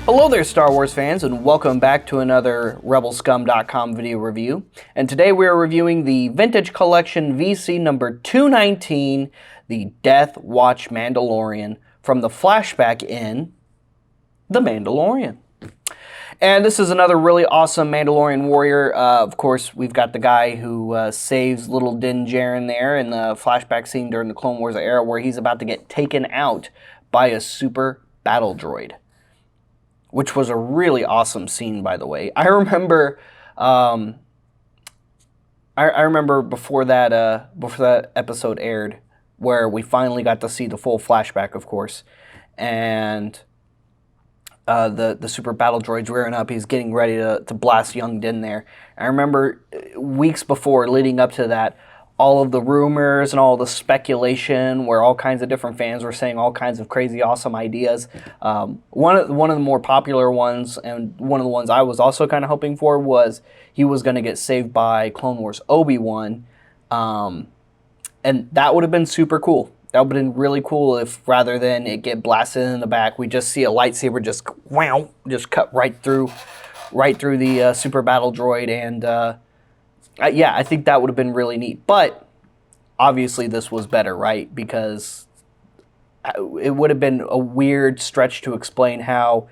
Hello there, Star Wars fans, and welcome back to another RebelScum.com video review. And today we are reviewing the Vintage Collection VC number 219, the Death Watch Mandalorian, from the flashback in The Mandalorian. And this is another really awesome Mandalorian warrior. Of course, we've got the guy who saves little Din Djarin there in the flashback scene during the Clone Wars era where he's about to get taken out by a super battle droid, which was a really awesome scene, by the way. I remember, I remember before that episode aired, where we finally got to see the full flashback, of course, and the super battle droid's rearing up. He's getting ready to blast young Din there. I remember weeks before, leading up to that, all of the rumors and all the speculation where all kinds of different fans were saying all kinds of crazy awesome ideas. One of the more popular ones, and one of the ones I was also kind of hoping for, was he was going to get saved by Clone Wars Obi-Wan. And that would have been super cool. That would have been really cool if, rather than it get blasted in the back, we just see a lightsaber just wow, just cut right through the super battle droid. And yeah, I think that would have been really neat. But obviously this was better, right? Because it would have been a weird stretch to explain how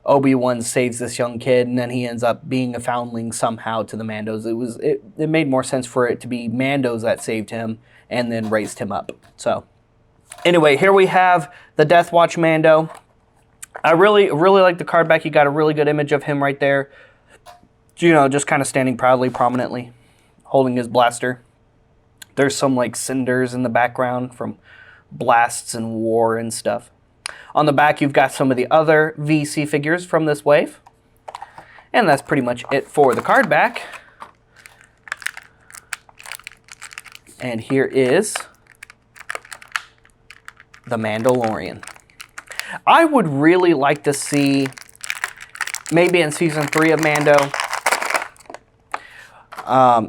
Obi-Wan saves this young kid and then he ends up being a foundling somehow to the Mandos. It made more sense for it to be Mandos that saved him and then raised him up. So anyway, here we have the Death Watch Mando. I really like the card back. You got a really good image of him right there. You know, just kind of standing proudly, prominently, holding his blaster. There's some like cinders in the background from blasts and war and stuff. On the back, you've got some of the other VC figures from this wave. And that's pretty much it for the card back. And here is the Mandalorian. I would really like to see, maybe in Season 3 of Mando,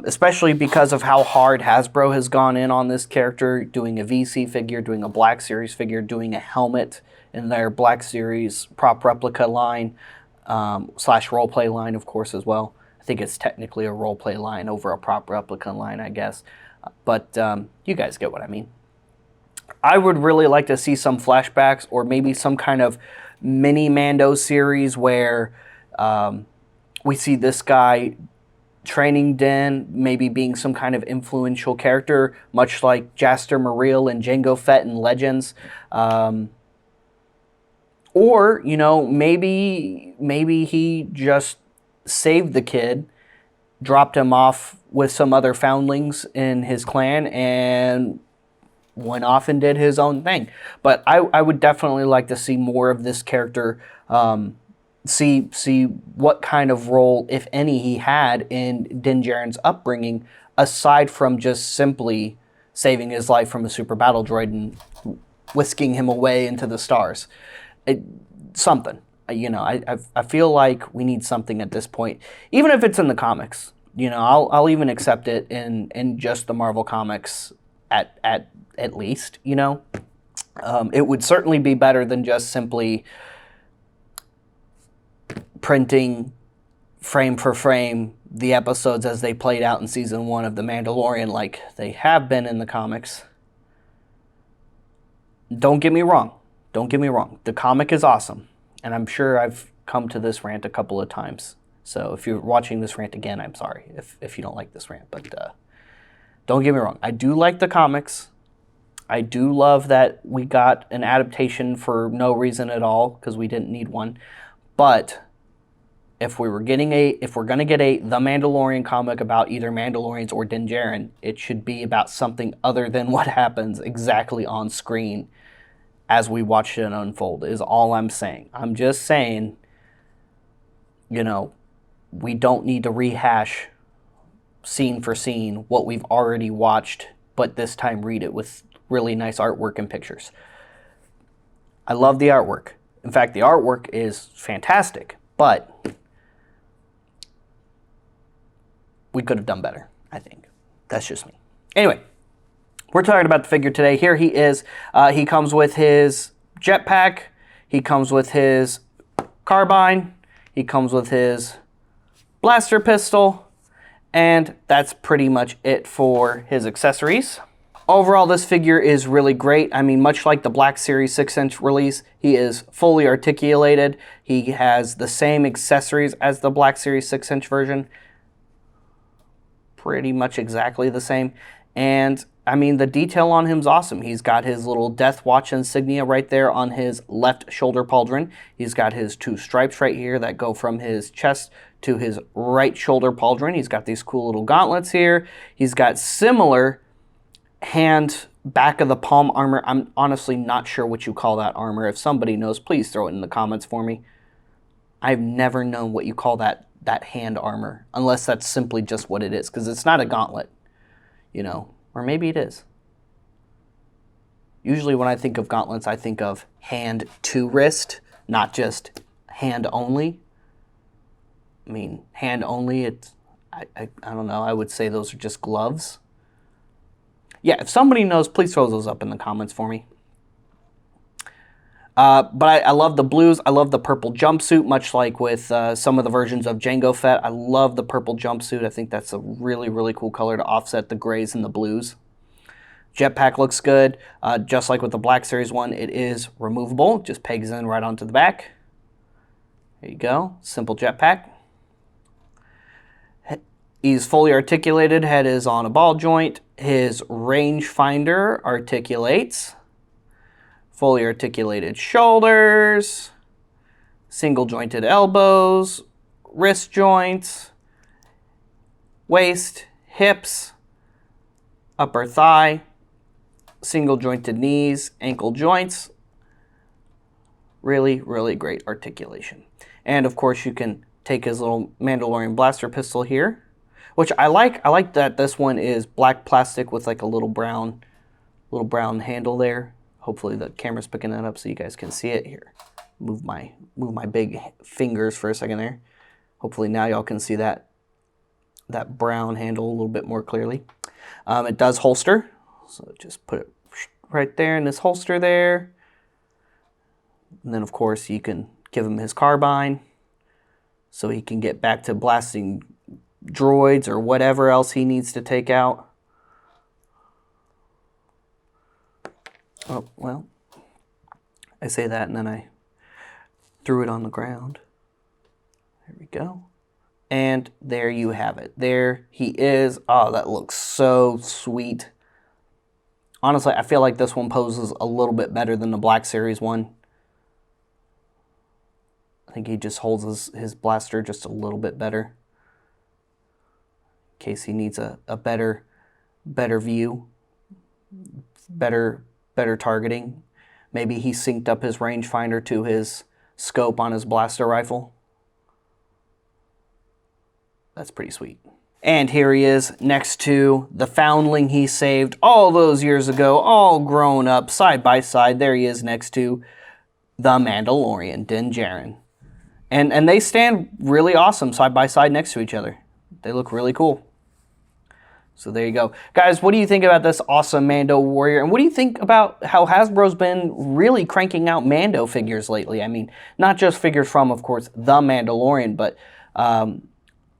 especially because of how hard Hasbro has gone in on this character, doing a VC figure, doing a Black Series figure, doing a helmet in their Black Series prop replica line, slash roleplay line, of course, as well. I think it's technically a roleplay line over a prop replica line, I guess. But you guys get what I mean. I would really like to see some flashbacks or maybe some kind of mini Mando series where we see this guy training Din, maybe being some kind of influential character, much like Jaster Muriel and Jango Fett in Legends. Or, you know, maybe he just saved the kid, dropped him off with some other foundlings in his clan, and went off and did his own thing. But I would definitely like to see more of this character, see what kind of role, if any, he had in Din Djarin's upbringing, aside from just simply saving his life from a super battle droid and whisking him away into the stars. Something. You know, I feel like we need something at this point, even if it's in the comics. You know, I'll even accept it in just the Marvel comics at least. You know, it would certainly be better than just simply printing frame for frame the episodes as they played out in Season 1 of The Mandalorian like they have been in the comics. Don't get me wrong. Don't get me wrong. The comic is awesome. And I'm sure I've come to this rant a couple of times. So if you're watching this rant again, I'm sorry if you don't like this rant. But don't get me wrong. I do like the comics. I do love that we got an adaptation for no reason at all, because we didn't need one. But if we're going to get a The Mandalorian comic about either Mandalorians or Din Djarin, it should be about something other than what happens exactly on screen as we watch it unfold, is all I'm saying. I'm just saying, you know, we don't need to rehash scene for scene what we've already watched, but this time read it with really nice artwork and pictures. I love the artwork. In fact, the artwork is fantastic, but we could have done better, I think. That's just me. Anyway, we're talking about the figure today. Here he is. He comes with his jetpack. He comes with his carbine. He comes with his blaster pistol. And that's pretty much it for his accessories. Overall, this figure is really great. I mean, much like the Black Series 6-inch release, he is fully articulated. He has the same accessories as the Black Series 6-inch version. Pretty much exactly the same. And I mean, the detail on him is awesome. He's got his little Death Watch insignia right there on his left shoulder pauldron. He's got his 2 stripes right here that go from his chest to his right shoulder pauldron. He's got these cool little gauntlets here. He's got similar hand back of the palm armor. I'm honestly not sure what you call that armor. If somebody knows, please throw it in the comments for me. I've never known what you call that hand armor, unless that's simply just what it is, because it's not a gauntlet, you know. Or maybe it is. Usually when I think of gauntlets, I think of hand to wrist, not just hand only. I mean, hand only, it's, I don't know, I would say those are just gloves. Yeah, if somebody knows, please throw those up in the comments for me. But I love the blues. I love the purple jumpsuit, much like with some of the versions of Jango Fett. I love the purple jumpsuit. I think that's a really, really cool color to offset the grays and the blues. Jetpack looks good. Just like with the Black Series one, it is removable. Just pegs in right onto the back. There you go. Simple jetpack. He's fully articulated. Head is on a ball joint. His rangefinder articulates. Fully articulated shoulders, single jointed elbows, wrist joints, waist, hips, upper thigh, single jointed knees, ankle joints. Really, really great articulation. And of course you can take his little Mandalorian blaster pistol here, which I like. I like that this one is black plastic with like a little brown handle there. Hopefully the camera's picking that up so you guys can see it here. Move my big fingers for a second there. Hopefully now y'all can see that brown handle a little bit more clearly. It does holster, so just put it right there in this holster there. And then of course you can give him his carbine so he can get back to blasting droids or whatever else he needs to take out. Oh, well, I say that and then I threw it on the ground. There we go. And there you have it. There he is. Oh, that looks so sweet. Honestly, I feel like this one poses a little bit better than the Black Series one. I think he just holds his blaster just a little bit better. In case he needs a better view, better targeting. Maybe he synced up his rangefinder to his scope on his blaster rifle. That's pretty sweet. And here he is next to the foundling he saved all those years ago, all grown up, side by side. There he is next to the Mandalorian, Din Djarin. And they stand really awesome side by side next to each other. They look really cool. So there you go. Guys, what do you think about this awesome Mando warrior? And what do you think about how Hasbro's been really cranking out Mando figures lately? I mean, not just figures from, of course, The Mandalorian, but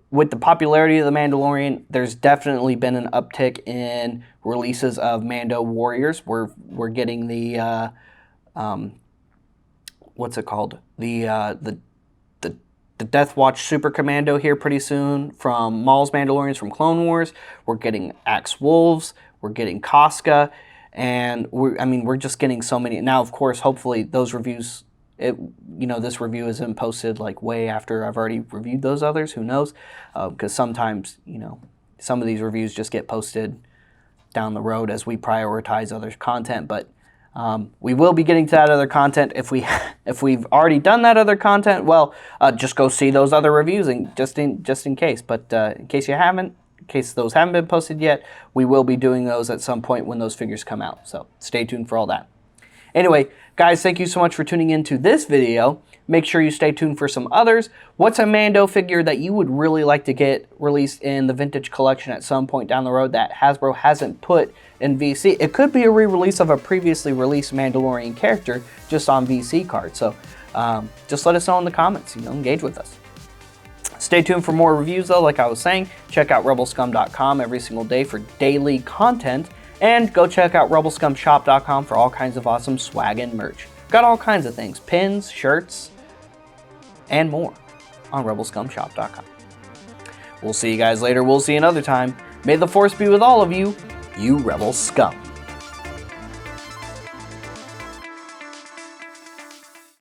with the popularity of The Mandalorian, there's definitely been an uptick in releases of Mando warriors. We're getting the, what's it called? The Death Watch Super Commando here pretty soon from Maul's Mandalorians from Clone Wars. We're getting Axe Wolves. We're getting Casca. And we're just getting so many. Now, of course, hopefully those reviews, this review isn't posted like way after I've already reviewed those others. Who knows? Because sometimes, some of these reviews just get posted down the road as we prioritize other content. But we will be getting to that other content. If we've already done that other content, well, just go see those other reviews, and just in case. But in case those haven't been posted yet, we will be doing those at some point when those figures come out. So stay tuned for all that. Anyway, guys, thank you so much for tuning into this video. Make sure you stay tuned for some others. What's a Mando figure that you would really like to get released in the vintage collection at some point down the road that Hasbro hasn't put in VC? It could be a re-release of a previously released Mandalorian character just on VC cards. So just let us know in the comments, engage with us. Stay tuned for more reviews though, like I was saying. Check out rebelscum.com every single day for daily content. And go check out rebelscumshop.com for all kinds of awesome swag and merch. Got all kinds of things, pins, shirts, and more on rebelscumshop.com. We'll see you guys later. We'll see you another time. May the Force be with all of you, you Rebel Scum.